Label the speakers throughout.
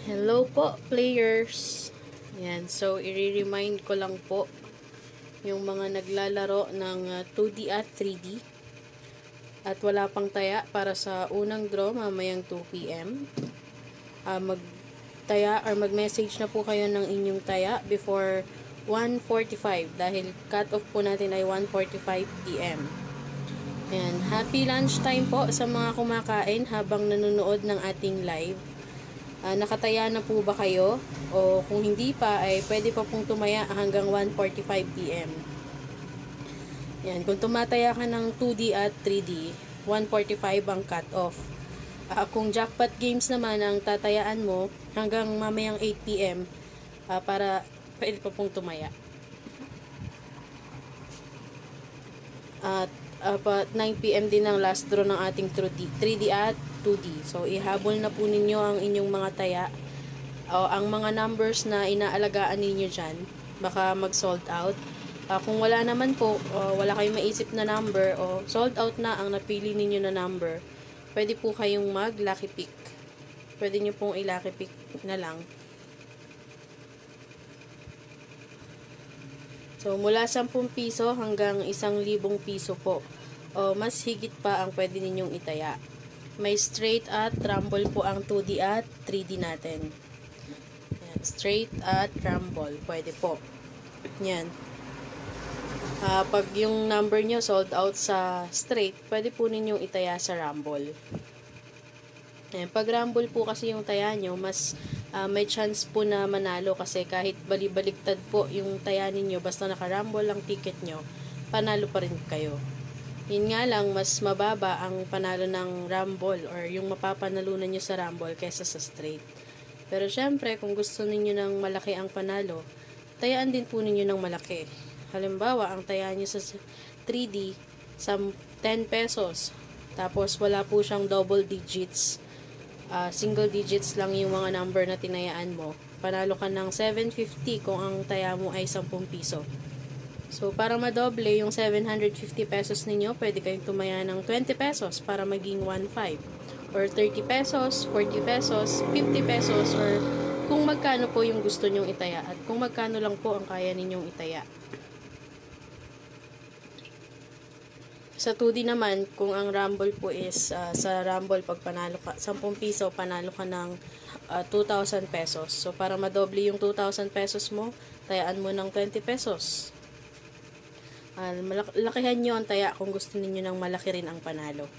Speaker 1: Hello po, players! Yan, so i-remind ko lang po yung mga naglalaro ng 2D at 3D at wala pang taya para sa unang draw mamayang 2 p.m. Magtaya or mag-message na po kayo ng inyong taya before 1:45 dahil cut-off po natin ay 1:45 p.m. And happy lunchtime po sa mga kumakain habang nanonood ng ating live. Nakataya na po ba kayo? O kung hindi pa, ay pwede pa pong tumaya hanggang 1:45 p.m. Yan, kung tumataya ka ng 2D at 3D, 1:45 ang cut-off. Kung jackpot games naman ang tatayaan mo, hanggang mamayang 8 p.m. Para pwede pa pong tumaya. At 9 p.m. din ang last draw ng ating 3D at 2D. So, ihabol na po ninyo ang inyong mga taya. Ang mga numbers na inaalagaan ninyo dyan, baka mag-sold out. Kung wala naman po, wala kayong maisip na number, o sold out na ang napili ninyo na number, pwede po kayong mag-lucky pick. Pwede nyo pong i-lucky pick na lang. So, mula 10 piso hanggang 1,000 piso po. O mas higit pa ang pwede ninyong itaya. May straight at rumble po ang 2D at 3D natin. Yan, straight at rumble. Pwede po. Yan. Pag yung number nyo sold out sa straight, pwede po ninyong itaya sa rumble. Yan. Pag rumble po kasi yung taya nyo, mas may chance po na manalo kasi kahit balibaliktad po yung taya ninyo, basta naka-rumble ang ticket nyo, panalo pa rin kayo. Yun nga lang, mas mababa ang panalo ng rumble or yung mapapanalunan nyo sa rumble kesa sa straight. Pero syempre, kung gusto ninyo ng malaki ang panalo, tayaan din po ninyo ng malaki. Halimbawa, ang taya nyo sa 3D sa 10 pesos. Tapos, wala po siyang double digits. Single digits lang yung mga number na tinayaan mo. Panalo ka ng 750 kung ang taya mo ay 10 piso. So, para madoble yung 750 pesos ninyo, pwede kayong tumaya ng 20 pesos para maging 1.5. Or 30 pesos, 40 pesos, 50 pesos, or kung magkano po yung gusto nyong itaya at kung magkano lang po ang kaya ninyong itaya. Sa 2D naman, kung ang rumble po is, sa rumble, pag panalo ka, 10 piso, panalo ka ng 2,000 pesos. So, para madoble yung 2,000 pesos mo, tayaan mo ng 20 pesos. Lakihan nyo ang taya kung gusto niyo ng malaki rin ang panalo.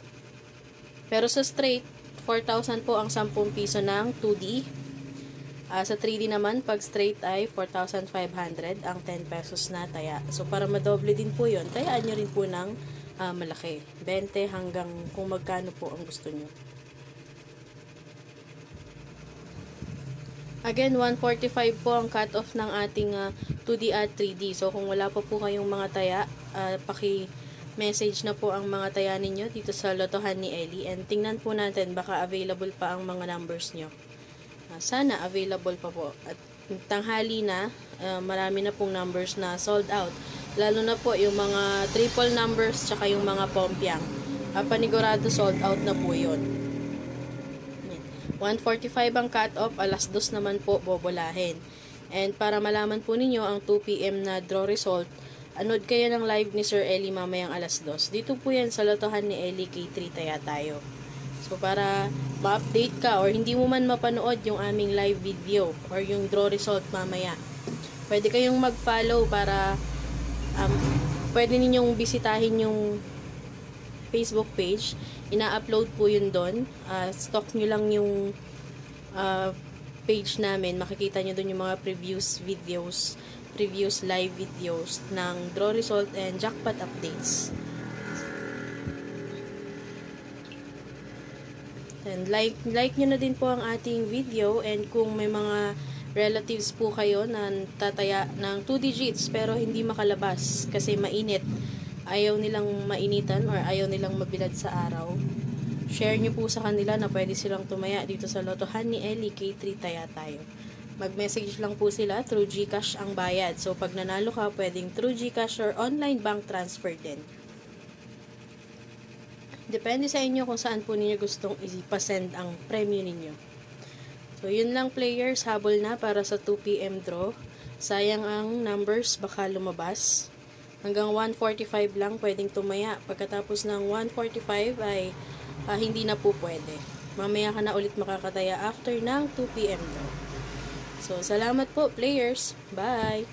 Speaker 1: Pero sa straight, 4,000 po ang 10 piso ng 2D. Sa 3D naman, pag straight ay 4,500 ang 10 pesos na taya. So, para madoble din po yun, tayaan nyo rin po ng malaki. 20 hanggang kung magkano po ang gusto nyo. Again, 1:45 po ang cut-off ng ating 2D at 3D. So, kung wala pa po kayong mga taya, paki-message na po ang mga taya ninyo dito sa Lotohan ni Ellie. And tingnan po natin, baka available pa ang mga numbers nyo. Sana available pa po. At tanghali na, marami na pong numbers na sold out. Lalo na po yung mga triple numbers tsaka yung mga pompiang. Panigurado sold out na po yun. 1:45 ang cut-off, alas 2 naman po bobolahin. And para malaman po ninyo ang 2 p.m. na draw result, anood kayo ng live ni Sir Ellie mamayang alas 2. Dito po yan sa Lotohan ni Ellie K3 Taya Tayo. So para ma-update ka or hindi mo man mapanood yung aming live video or yung draw result mamaya, pwede kayong mag-follow para pwede ninyong bisitahin yung Facebook page. Ina-upload po yun doon. Stalk nyo lang yung page namin. Makikita nyo doon yung mga previous videos, previous live videos ng draw result and jackpot updates. And like nyo na din po ang ating video, and kung may mga relatives po kayo na tataya ng 2 digits pero hindi makalabas kasi mainit, ayaw nilang mainitan or ayaw nilang mabilad sa araw, share nyo po sa kanila na pwede silang tumaya dito sa Lotohan ni Ellie K3 Taya Tayo. Mag-message lang po sila through GCash ang bayad. So pag nanalo ka, pwedeng through GCash or online bank transfer din. Depende sa inyo kung saan po ninyo gustong ipasend ang premyo ninyo. So, yun lang players, habol na para sa 2 PM draw. Sayang ang numbers, baka lumabas. Hanggang 1:45 lang pwedeng tumaya. Pagkatapos ng 1:45 ay hindi na po pwede. Mamaya ka na ulit makakataya after ng 2 PM daw. So, salamat po players. Bye!